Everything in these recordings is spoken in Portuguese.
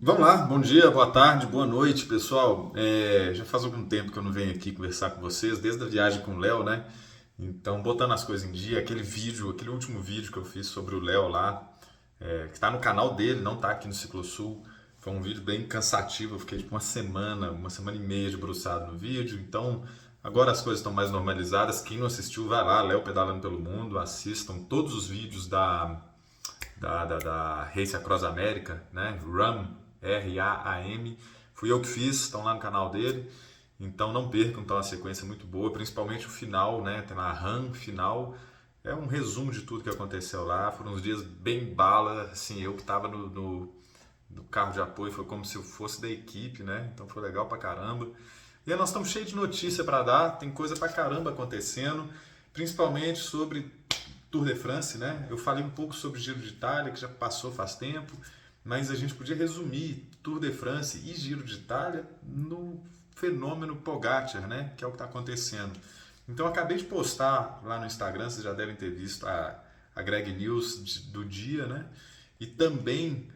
Vamos lá, bom dia, boa tarde, boa noite, pessoal. Já faz algum tempo que eu não venho aqui conversar com vocês, desde a viagem com o Léo, né? Então, botando as coisas em dia, aquele último vídeo que eu fiz sobre o Léo lá, que está no canal dele, não está aqui no Ciclosul, foi um vídeo bem cansativo, eu fiquei tipo uma semana e meia debruçado no vídeo, então agora as coisas estão mais normalizadas. Quem não assistiu, vai lá, Léo Pedalando pelo Mundo, assistam todos os vídeos da Race Across America, né? RAM, RAM. Fui eu que fiz, estão lá no canal dele. Então não percam, então, uma sequência muito boa, principalmente o final, né? Tem lá a RAM final. É um resumo de tudo que aconteceu lá. Foram uns dias bem bala, assim, eu que estava no carro de apoio, foi como se eu fosse da equipe, né? Então foi legal pra caramba. E aí nós estamos cheios de notícia para dar, tem coisa pra caramba acontecendo, principalmente sobre Tour de France, né? Eu falei um pouco sobre o Giro de Itália, que já passou faz tempo, mas a gente podia resumir Tour de France e Giro de Itália no fenômeno Pogacar, né? Que é o que está acontecendo. Então eu acabei de postar lá no Instagram, vocês já devem ter visto a Greg News do dia, né? E também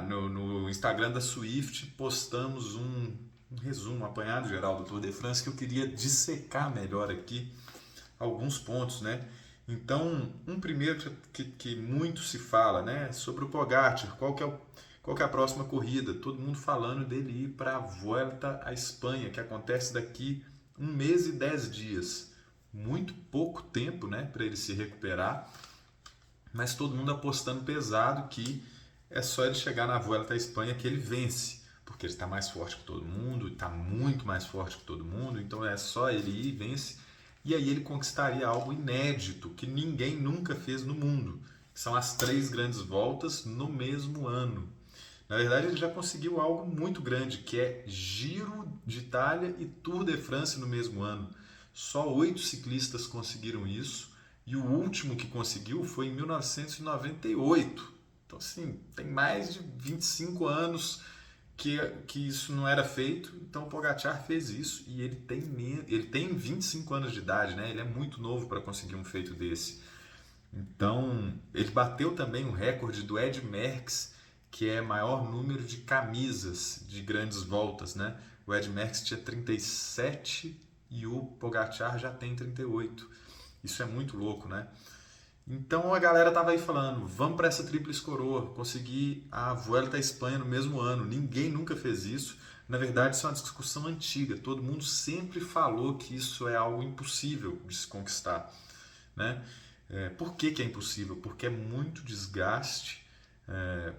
no Instagram da Swift postamos um resumo, um apanhado geral do Tour de France que eu queria dissecar melhor aqui alguns pontos, né? Então, um primeiro que muito se fala, né, sobre o Pogacar, qual que é a próxima corrida? Todo mundo falando dele ir para a Vuelta à Espanha, que acontece daqui 1 mês e 10 dias. Muito pouco tempo, né, para ele se recuperar, mas todo mundo apostando pesado que é só ele chegar na Vuelta à Espanha que ele vence, porque ele está mais forte que todo mundo, está muito mais forte que todo mundo, então é só ele ir e vence. E aí ele conquistaria algo inédito que ninguém nunca fez no mundo, que são as 3 grandes voltas no mesmo ano. Na verdade, ele já conseguiu algo muito grande, que é Giro de Itália e Tour de France no mesmo ano. Só 8 ciclistas conseguiram isso, e o último que conseguiu foi em 1998. Então, assim, tem mais de 25 anos que isso não era feito. Então, o Pogacar fez isso e ele tem 25 anos de idade, né? Ele é muito novo para conseguir um feito desse. Então, ele bateu também o recorde do Ed Merckx, que é maior número de camisas de grandes voltas, né? O Ed Merckx tinha 37 e o Pogacar já tem 38. Isso é muito louco, né? Então a galera tava aí falando, vamos para essa tríplice coroa, conseguir a Vuelta à Espanha no mesmo ano. Ninguém nunca fez isso. Na verdade, isso é uma discussão antiga. Todo mundo sempre falou que isso é algo impossível de se conquistar, né? Por que é impossível? Porque é muito desgaste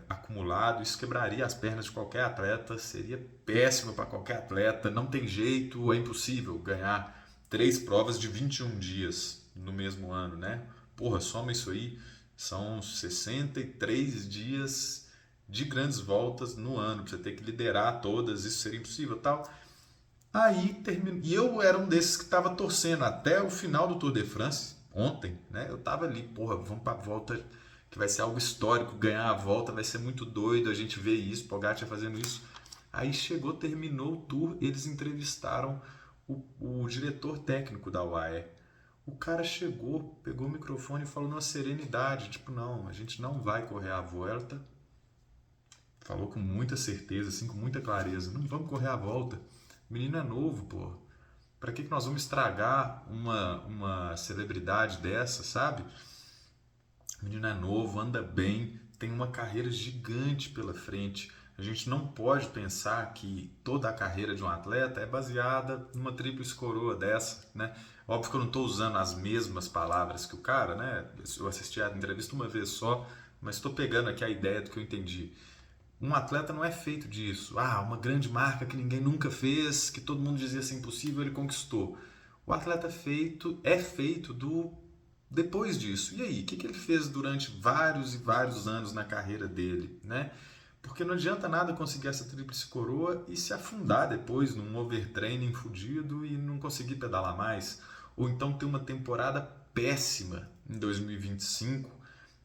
acumulado, isso quebraria as pernas de qualquer atleta, seria péssimo para qualquer atleta, não tem jeito, é impossível ganhar 3 provas de 21 dias no mesmo ano, né? Porra, soma isso aí, são 63 dias de grandes voltas no ano, pra você ter que liderar todas, isso seria impossível, tal. Aí terminou. E eu era um desses que estava torcendo até o final do Tour de France, ontem, né? Eu tava ali, porra, vamos pra volta, que vai ser algo histórico, ganhar a volta vai ser muito doido, a gente vê isso, Pogacar fazendo isso. Aí chegou, terminou o tour, eles entrevistaram o diretor técnico da UAE. O cara chegou, pegou o microfone e falou numa serenidade, tipo, não, a gente não vai correr a volta. Falou com muita certeza, assim, com muita clareza, não vamos correr a volta. O menino é novo, pô. Para que nós vamos estragar uma celebridade dessa, sabe? O menino é novo, anda bem, tem uma carreira gigante pela frente. A gente não pode pensar que toda a carreira de um atleta é baseada numa tríplice coroa dessa, né? Óbvio que eu não estou usando as mesmas palavras que o cara, né? Eu assisti a entrevista uma vez só, mas estou pegando aqui a ideia do que eu entendi. Um atleta não é feito disso. Ah, uma grande marca que ninguém nunca fez, que todo mundo dizia ser impossível, ele conquistou. O atleta é feito do depois disso. E aí, o que ele fez durante vários e vários anos na carreira dele, né? Porque não adianta nada conseguir essa tríplice coroa e se afundar depois num overtraining fudido e não conseguir pedalar mais. Ou então ter uma temporada péssima em 2025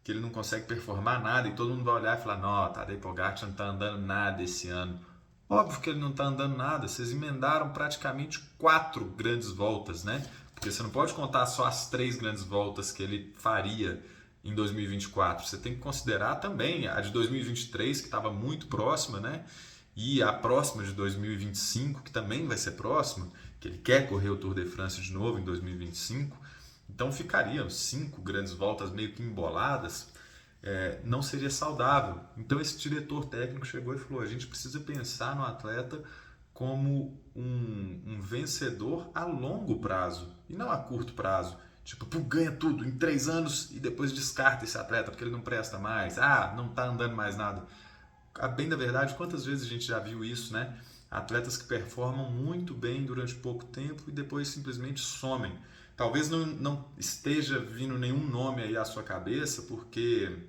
que ele não consegue performar nada e todo mundo vai olhar e falar: não, Tadej Pogacar não está andando nada esse ano. Óbvio que ele não está andando nada, vocês emendaram praticamente 4 grandes voltas, né? Porque você não pode contar só as 3 grandes voltas que ele faria em 2024. Você tem que considerar também a de 2023, que estava muito próxima, né? E a próxima de 2025, que também vai ser próxima, que ele quer correr o Tour de France de novo em 2025. Então ficariam 5 grandes voltas meio que emboladas, não seria saudável. Então esse diretor técnico chegou e falou: a gente precisa pensar no atleta como um vencedor a longo prazo e não a curto prazo. Tipo, tu ganha tudo em 3 anos e depois descarta esse atleta porque ele não presta mais. Ah, não tá andando mais nada. A bem da verdade, quantas vezes a gente já viu isso, né? Atletas que performam muito bem durante pouco tempo e depois simplesmente somem. Talvez não esteja vindo nenhum nome aí à sua cabeça porque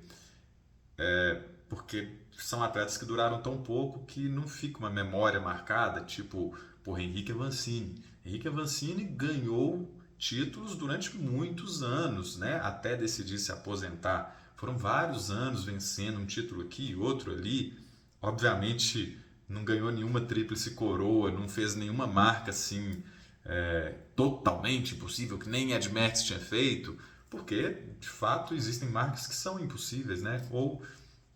são atletas que duraram tão pouco que não fica uma memória marcada, tipo, por Henrique Avancini. Henrique Avancini ganhou títulos durante muitos anos, né? Até decidir se aposentar. Foram vários anos vencendo um título aqui e outro ali. Obviamente não ganhou nenhuma tríplice coroa, não fez nenhuma marca assim totalmente impossível, que nem Ed Merckx tinha feito, porque de fato existem marcas que são impossíveis, né? Ou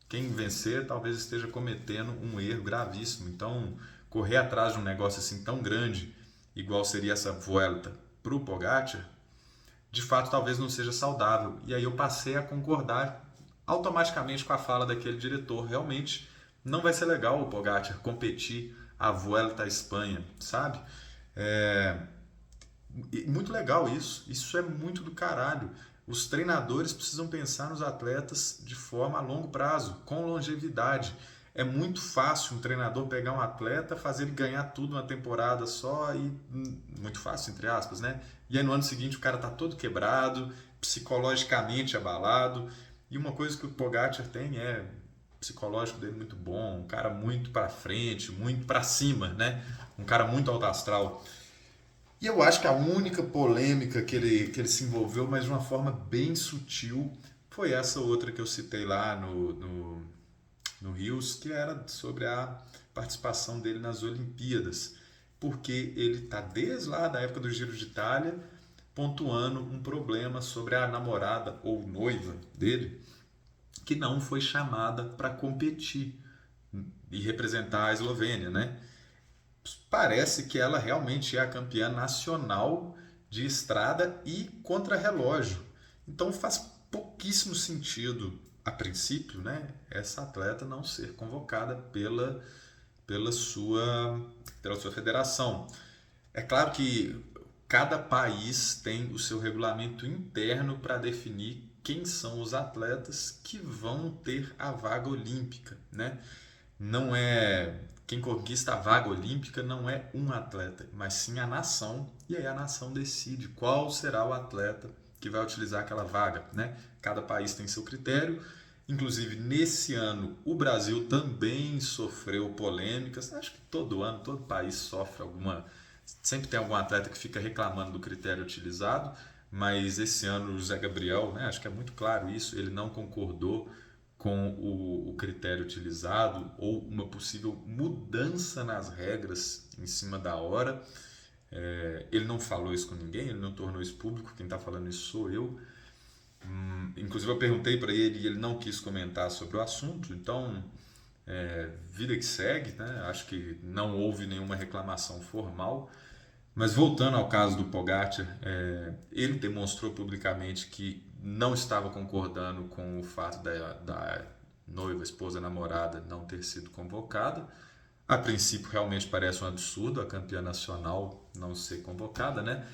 quem vencer talvez esteja cometendo um erro gravíssimo. Então, correr atrás de um negócio assim tão grande, igual seria essa Vuelta para o Pogacar, de fato talvez não seja saudável. E aí eu passei a concordar automaticamente com a fala daquele diretor. Realmente não vai ser legal o Pogacar competir a Vuelta à Espanha, sabe? É muito legal isso. Isso é muito do caralho. Os treinadores precisam pensar nos atletas de forma a longo prazo, com longevidade. É muito fácil um treinador pegar um atleta, fazer ele ganhar tudo uma temporada só e muito fácil entre aspas, né? E aí no ano seguinte o cara tá todo quebrado, psicologicamente abalado. E uma coisa que o Pogacar tem é o psicológico dele muito bom, um cara muito para frente, muito para cima, né? Um cara muito alto astral. E eu acho que a única polêmica que ele se envolveu, mas de uma forma bem sutil, foi essa outra que eu citei lá no Rios, que era sobre a participação dele nas Olimpíadas. Porque ele está desde lá da época do Giro de Itália pontuando um problema sobre a namorada ou noiva dele, que não foi chamada para competir e representar a Eslovênia, né? Parece que ela realmente é a campeã nacional de estrada e contrarrelógio. Então faz pouquíssimo sentido, a princípio, né, essa atleta não ser convocada pela sua, pela sua federação. É claro que cada país tem o seu regulamento interno para definir quem são os atletas que vão ter a vaga olímpica, né? Não é quem conquista a vaga olímpica não é um atleta, mas sim a nação, e aí a nação decide qual será o atleta que vai utilizar aquela vaga, né? Cada país tem seu critério. Inclusive nesse ano o Brasil também sofreu polêmicas. Acho que todo ano todo país sofre alguma, sempre tem algum atleta que fica reclamando do critério utilizado, mas esse ano o Zé Gabriel, né, acho que é muito claro isso, ele não concordou com o critério utilizado ou uma possível mudança nas regras em cima da hora. Ele não falou isso com ninguém, ele não tornou isso público, quem está falando isso sou eu. Inclusive eu perguntei para ele e ele não quis comentar sobre o assunto, então vida que segue, né? Acho que não houve nenhuma reclamação formal. Mas voltando ao caso do Pogacar, ele demonstrou publicamente que não estava concordando com o fato da noiva, esposa, namorada não ter sido convocada. A princípio realmente parece um absurdo a campeã nacional não ser convocada, né?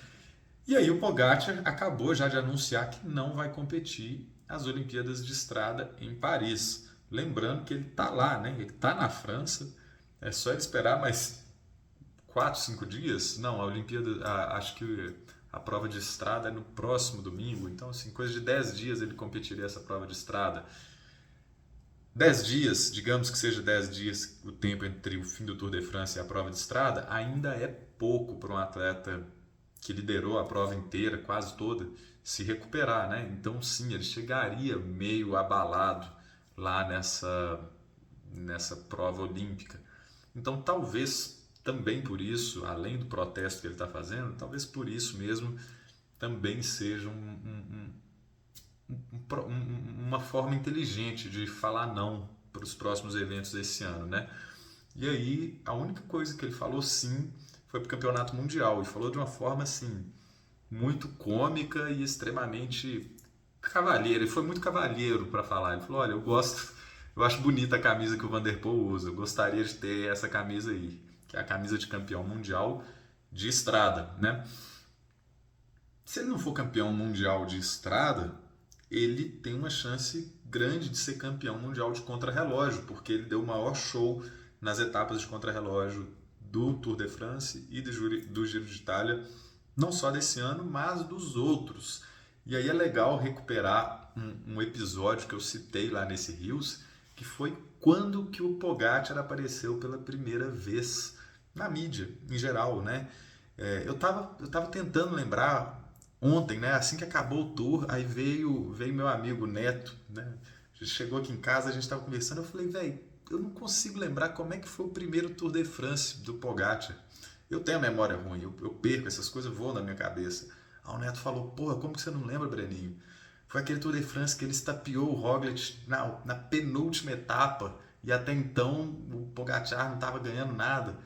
E aí o Pogacar acabou já de anunciar que não vai competir as Olimpíadas de Estrada em Paris. Lembrando que ele está lá, né? Ele está na França, é só ele esperar mais 4, 5 dias? Não, a Olimpíada, acho que a prova de estrada é no próximo domingo, então assim, coisa de 10 dias ele competiria essa prova de estrada. 10 dias, digamos que seja 10 dias o tempo entre o fim do Tour de France e a prova de estrada, ainda é pouco para um atleta que liderou a prova inteira, quase toda, se recuperar, né? Então sim, ele chegaria meio abalado lá nessa prova olímpica. Então talvez também por isso, além do protesto que ele está fazendo, talvez por isso mesmo também seja uma forma inteligente de falar não para os próximos eventos desse ano, né? E aí, a única coisa que ele falou sim foi para o campeonato mundial, e falou de uma forma assim, muito cômica e extremamente cavalheiro. Ele foi muito cavalheiro para falar. Ele falou: olha, eu acho bonita a camisa que o Van der Poel usa, eu gostaria de ter essa camisa aí, que é a camisa de campeão mundial de estrada, né? Se ele não for campeão mundial de estrada, ele tem uma chance grande de ser campeão mundial de contrarrelógio, porque ele deu o maior show nas etapas de contrarrelógio do Tour de France e do Giro de Itália, não só desse ano, mas dos outros. E aí é legal recuperar um episódio que eu citei lá nesse Rios, que foi quando que o Pogacar apareceu pela primeira vez na mídia, em geral, né? Eu tava tentando lembrar ontem, né? Assim que acabou o tour, aí veio meu amigo Neto, né? Chegou aqui em casa, a gente estava conversando, eu falei, velho, eu não consigo lembrar como é que foi o primeiro Tour de France do Pogacar. Eu tenho a memória ruim, eu perco essas coisas, voam na minha cabeça. Aí o Neto falou, porra, como que você não lembra, Breninho? Foi aquele Tour de France que ele estapeou o Roglic na penúltima etapa e até então o Pogacar não estava ganhando nada.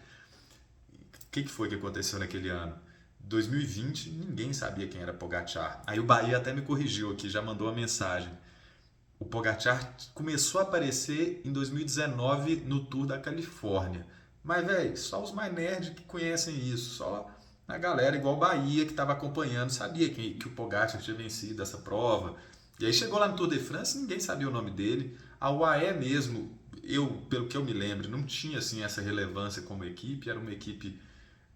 O que foi que aconteceu naquele ano? 2020, ninguém sabia quem era Pogacar. Aí o Bahia até me corrigiu aqui, já mandou uma mensagem. O Pogacar começou a aparecer em 2019 no Tour da Califórnia. Mas, velho, só os mais nerds que conhecem isso. Só a galera igual o Bahia que estava acompanhando sabia que o Pogacar tinha vencido essa prova. E aí chegou lá no Tour de France, ninguém sabia o nome dele. A UAE mesmo, pelo que eu me lembro, não tinha assim essa relevância como equipe. Era uma equipe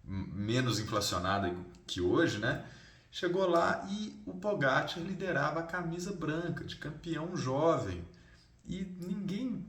menos inflacionada que hoje, né? Chegou lá e o Pogacar liderava a camisa branca de campeão jovem e ninguém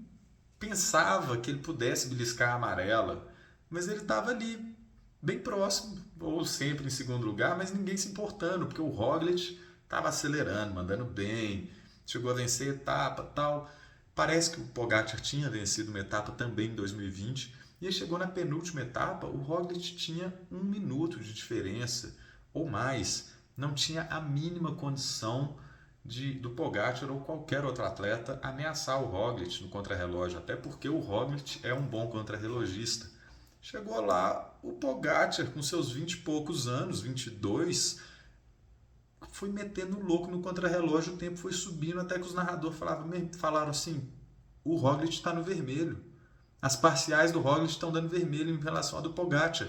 pensava que ele pudesse beliscar a amarela, mas ele estava ali bem próximo ou sempre em segundo lugar, mas ninguém se importando porque o Roglic estava acelerando, mandando bem, chegou a vencer etapa, tal. Parece que o Pogacar tinha vencido uma etapa também em 2020 e aí chegou na penúltima etapa, o Roglic tinha 1 minuto de diferença ou mais, não tinha a mínima condição do Pogacar ou qualquer outro atleta ameaçar o Roglic no contrarrelógio, até porque o Roglic é um bom contrarrelogista. Chegou lá, o Pogacar, com seus 20 e poucos anos, 22, foi metendo louco no contrarrelógio, o tempo foi subindo, até que os narradores falaram assim, o Roglic está no vermelho. As parciais do Roglic estão dando vermelho em relação à do Pogacar.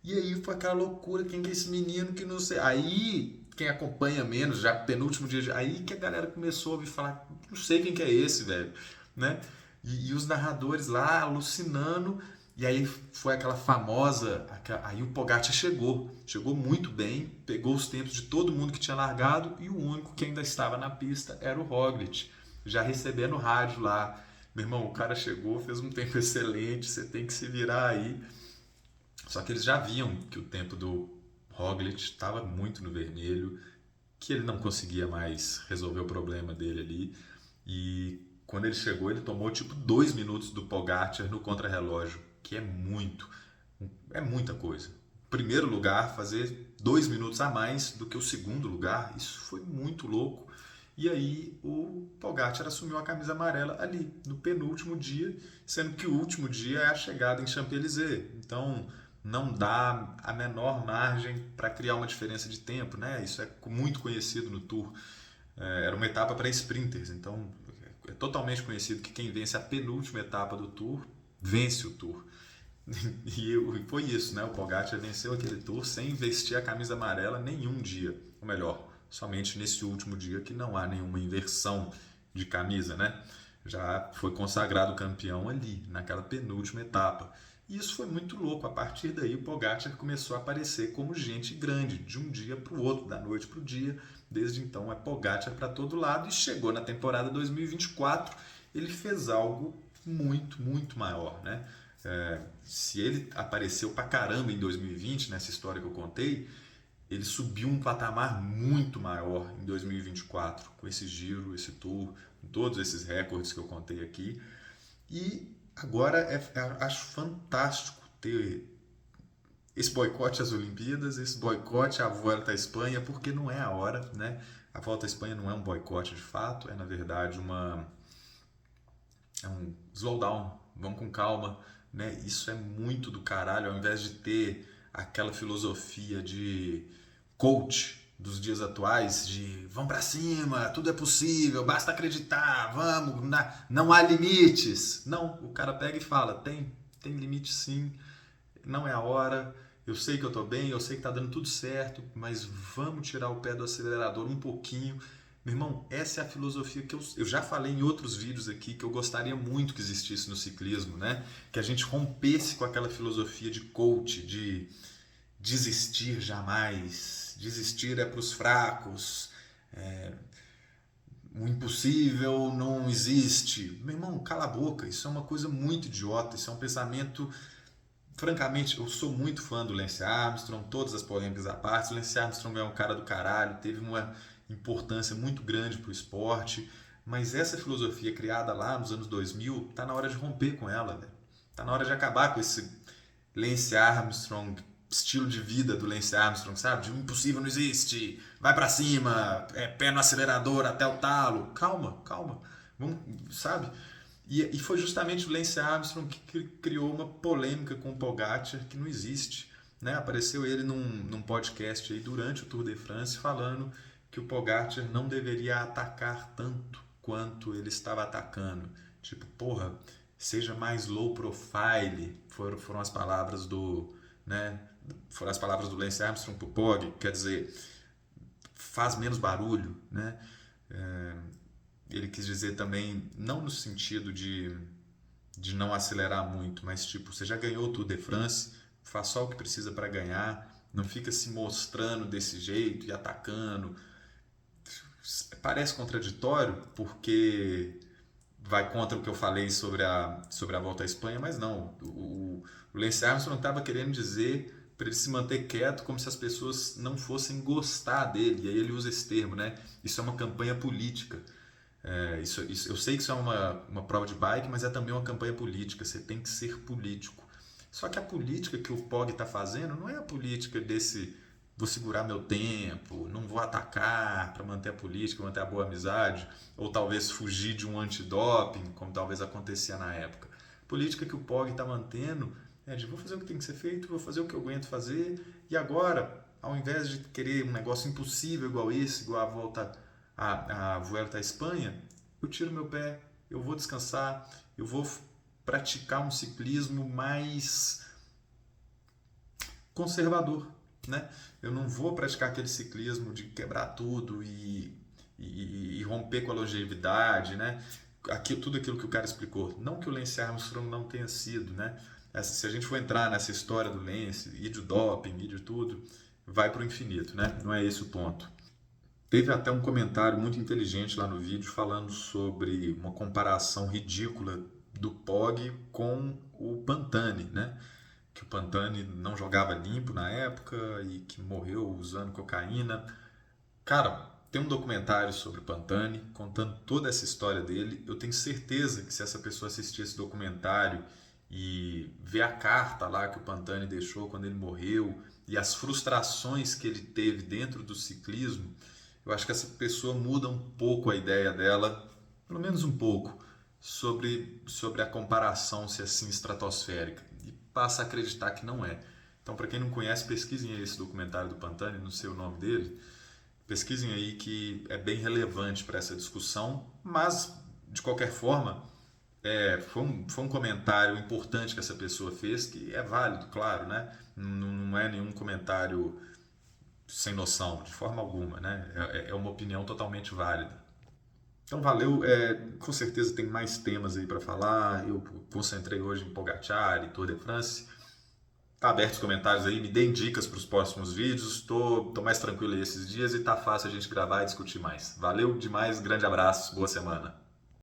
E aí foi aquela loucura, quem que é esse menino que não sei. Aí, quem acompanha menos, já penúltimo dia, aí que a galera começou a ouvir falar, não sei quem que é esse, velho, né? E os narradores lá alucinando, e aí foi aquela famosa, aí o Pogacar chegou muito bem, pegou os tempos de todo mundo que tinha largado, e o único que ainda estava na pista era o Roglic, já recebendo rádio lá, meu irmão, o cara chegou, fez um tempo excelente, você tem que se virar aí. Só que eles já viam que o tempo do Roglic estava muito no vermelho, que ele não conseguia mais resolver o problema dele ali. E quando ele chegou, ele tomou tipo 2 minutos do Pogacar no contrarrelógio, que é muita coisa. Primeiro lugar, fazer 2 minutos a mais do que o segundo lugar, isso foi muito louco. E aí o Pogacar assumiu a camisa amarela ali, no penúltimo dia, sendo que o último dia é a chegada em Champs-Élysées. Então não dá a menor margem para criar uma diferença de tempo, né? Isso é muito conhecido no Tour. Era uma etapa para sprinters, então é totalmente conhecido que quem vence a penúltima etapa do Tour vence o Tour. E foi isso, né? O Pogacar venceu aquele Tour sem vestir a camisa amarela nenhum dia, ou melhor, somente nesse último dia que não há nenhuma inversão de camisa, né? Já foi consagrado campeão ali, naquela penúltima etapa. E isso foi muito louco. A partir daí, o Pogacar começou a aparecer como gente grande, de um dia para o outro, da noite para o dia. Desde então, é Pogacar para todo lado. E chegou na temporada 2024, ele fez algo muito, muito maior, né? Se ele apareceu pra caramba em 2020, nessa história que eu contei, ele subiu um patamar muito maior em 2024, com esse giro, esse tour, com todos esses recordes que eu contei aqui. E agora acho fantástico ter esse boicote às Olimpíadas, esse boicote à Volta à Espanha, porque não é a hora, né? A Volta à Espanha não é um boicote de fato, é na verdade é um slowdown, vamos com calma, né? Isso é muito do caralho, ao invés de ter aquela filosofia de coach dos dias atuais, de vamos pra cima, tudo é possível, basta acreditar, vamos, não há limites. Não, o cara pega e fala, tem limite sim, não é a hora, eu sei que eu tô bem, eu sei que tá dando tudo certo, mas vamos tirar o pé do acelerador um pouquinho. Meu irmão, essa é a filosofia que eu já falei em outros vídeos aqui, que eu gostaria muito que existisse no ciclismo, né? Que a gente rompesse com aquela filosofia de coach, de desistir jamais, desistir é para os fracos, o impossível não existe. Meu irmão, cala a boca, isso é uma coisa muito idiota, isso é um pensamento. Francamente, eu sou muito fã do Lance Armstrong, todas as polêmicas à parte. O Lance Armstrong é um cara do caralho, teve uma importância muito grande para o esporte, mas essa filosofia criada lá nos anos 2000, tá na hora de romper com ela, velho. Tá na hora de acabar com esse Lance Armstrong, estilo de vida do Lance Armstrong, sabe? De um impossível não existe, vai para cima, pé no acelerador até o talo. Calma, calma, vamos, sabe? E foi justamente o Lance Armstrong que criou uma polêmica com o Pogacar que não existe. Né? Apareceu ele num podcast aí durante o Tour de France falando que o Pogacar não deveria atacar tanto quanto ele estava atacando. Tipo, porra, seja mais low profile, foram as palavras do, né? Foram as palavras do Lance Armstrong pro Pog, quer dizer, faz menos barulho, né? Ele quis dizer também, não no sentido de não acelerar muito, mas tipo, você já ganhou o Tour de France, faz só o que precisa para ganhar, não fica se mostrando desse jeito e atacando. Parece contraditório, porque vai contra o que eu falei sobre a Volta à Espanha, mas não. O Lance Armstrong estava querendo dizer para ele se manter quieto, como se as pessoas não fossem gostar dele, e aí ele usa esse termo, né? Isso é uma campanha política. Eu sei que isso é uma prova de bike, mas é também uma campanha política. Você tem que ser político. Só que a política que o Pog está fazendo não é a política desse vou segurar meu tempo, não vou atacar para manter a política, manter a boa amizade, ou talvez fugir de um antidoping, como talvez acontecia na época. A política que o Pog está mantendo é de vou fazer o que tem que ser feito, vou fazer o que eu aguento fazer, e agora, ao invés de querer um negócio impossível igual esse, igual a Vuelta à Espanha, eu tiro meu pé, eu vou descansar, eu vou praticar um ciclismo mais conservador, né? Eu não vou praticar aquele ciclismo de quebrar tudo e romper com a longevidade, né? Tudo aquilo que o cara explicou. Não que o Lance Armstrong não tenha sido, né? Se a gente for entrar nessa história do Lance e de doping e de tudo, vai para o infinito, né? Não é esse o ponto. Teve até um comentário muito inteligente lá no vídeo falando sobre uma comparação ridícula do Pog com o Pantani, né? Que o Pantani não jogava limpo na época e que morreu usando cocaína. Cara, tem um documentário sobre o Pantani contando toda essa história dele. Eu tenho certeza que se essa pessoa assistir esse documentário e ver a carta lá que o Pantani deixou quando ele morreu e as frustrações que ele teve dentro do ciclismo, eu acho que essa pessoa muda um pouco a ideia dela, pelo menos um pouco, sobre a comparação ser assim estratosférica e passa a acreditar que não é. Então, para quem não conhece, pesquisem aí esse documentário do Pantani, não sei o nome dele, pesquisem aí que é bem relevante para essa discussão, mas de qualquer forma foi um comentário importante que essa pessoa fez, que é válido, claro, né? Não é nenhum comentário sem noção, de forma alguma, né? É uma opinião totalmente válida. Então valeu, com certeza tem mais temas aí para falar. Eu concentrei hoje em Pogacar e Tour de France. Tá aberto os comentários aí, me deem dicas para os próximos vídeos. Tô mais tranquilo aí esses dias e tá fácil a gente gravar e discutir mais. Valeu demais, grande abraço, boa semana.